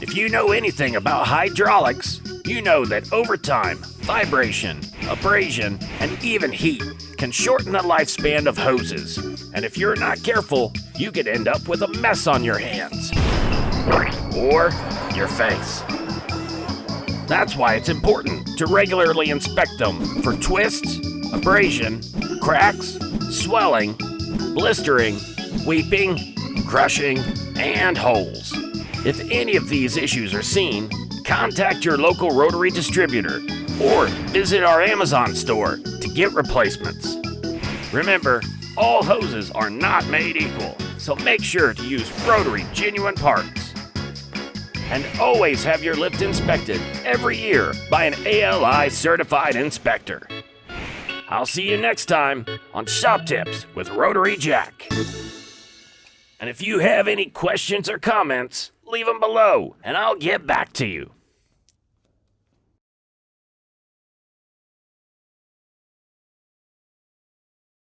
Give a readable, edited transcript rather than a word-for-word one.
If you know anything about hydraulics, you know that overtime, vibration, abrasion, and even heat can shorten the lifespan of hoses. And if you're not careful, you could end up with a mess on your hands. Or your face. That's why it's important to regularly inspect them for twists, abrasion, cracks, swelling, blistering, weeping, crushing, and holes. If any of these issues are seen, contact your local Rotary distributor or visit our Amazon store to get replacements. Remember, all hoses are not made equal, so make sure to use Rotary genuine parts. And always have your lift inspected every year by an ALI certified inspector. I'll see you next time on Shop Tips with Rotary Jack. And if you have any questions or comments, leave them below and I'll get back to you.